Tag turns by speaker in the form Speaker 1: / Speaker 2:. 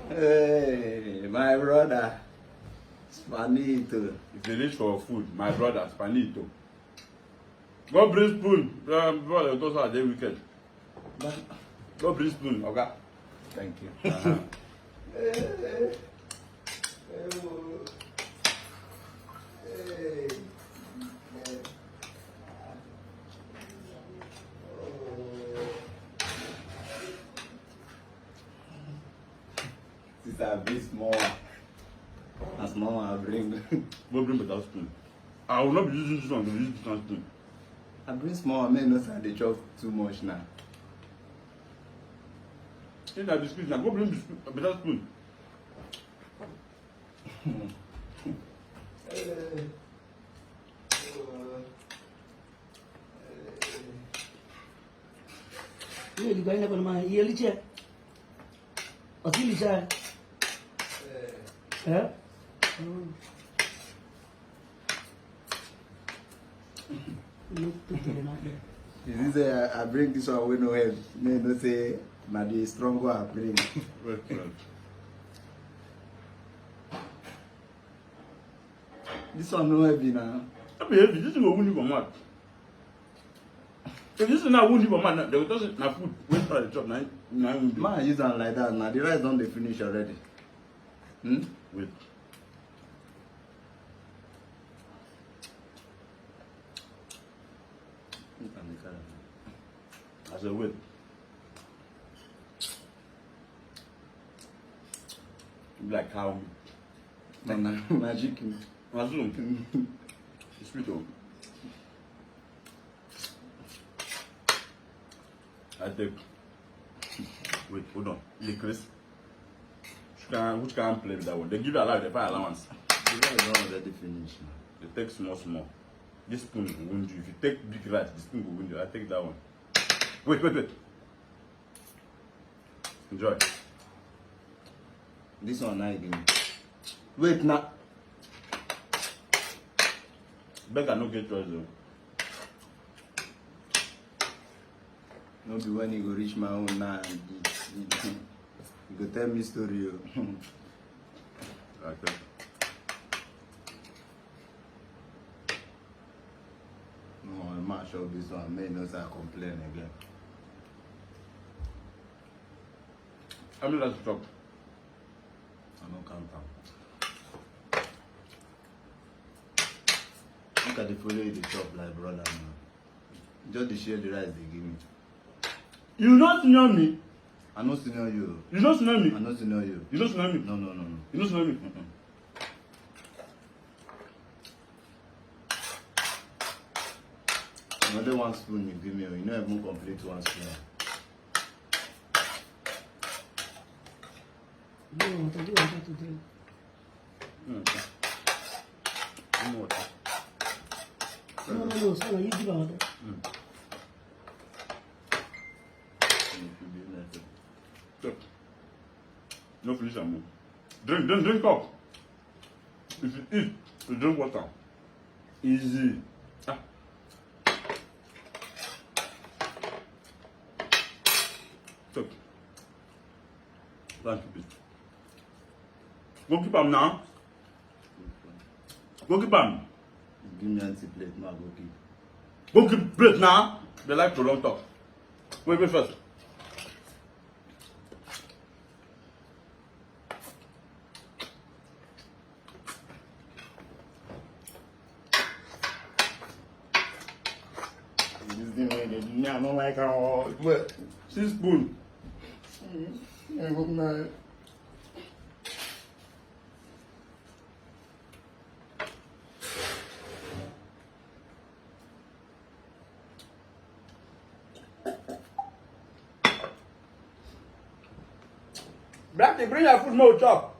Speaker 1: Hey, my brother. Spanito.
Speaker 2: If you reach for food, my brother, Spanito. Go bring spoon. Before they go out, they wicked. Go bring spoon, okay?
Speaker 1: Thank you. This is a bit small. A small one I bring.
Speaker 2: Go bring better spoon. I will not be using this one, I will use this one spoon.
Speaker 1: I bring small one, man. No, sir, they chop too much now.
Speaker 2: In that biscuit now, go bring biscuit, a better spoon.
Speaker 3: Ye di na ma ye li che. Asili cha. Eh?
Speaker 1: This is I bring this one with no head. Man, no say, na the strong one I bring.
Speaker 2: Wait.
Speaker 1: This one no heavy now.
Speaker 2: I be heavy, this thing go wound you for mouth. If this is not wound you for mouth, they will toss it na food. Wait for the chop, na wound you.
Speaker 1: Man, use them like that. Now the rice don't they finish already.
Speaker 2: Wait. I said wait. You be like cow meat.
Speaker 1: Na chicken.
Speaker 2: Mushroom. It's sweet though. I take. Wait, hold on. You crisp. Which can play with that one? They give you allowance, they buy allowance.
Speaker 1: The rice don't already finish now.
Speaker 2: They take small. This spoon will wound you. If you take big rice, the spoon will wound you. I take that one. Wait. Enjoy.
Speaker 1: This one now give me. Wait now.
Speaker 2: Beggar no get choice though.
Speaker 1: No be when you go reach my own now and eat. You go tell me story.
Speaker 2: Okay.
Speaker 1: No, I mash up this one. May not say I complain again.
Speaker 2: How many last chop?
Speaker 1: I don't count them. Look at the follow you the chop like brother man. Just the share the rice they give me.
Speaker 2: You don't senior me.
Speaker 1: I no senior you.
Speaker 2: You don't senior me.
Speaker 1: I no senior you.
Speaker 2: You don't senior me.
Speaker 1: No.
Speaker 2: You don't senior me.
Speaker 1: Another one spoon you give me. You know even complete one spoon.
Speaker 3: No, to do what to do.
Speaker 2: You know what?
Speaker 3: No, so you give out.
Speaker 2: Chop. No finish am. Drink up. If you eat, you drink water. Easy. Ah. Chop. Thank you. Go keep am now. Go keep am.
Speaker 1: Give me anti plate, now go keep.
Speaker 2: Go keep plate now. They like to long talk. Wait first.
Speaker 1: This thing where they do me, I don't like how.
Speaker 2: Well, 6 spoon.
Speaker 1: I hope not.
Speaker 2: Black, bring your food more chop.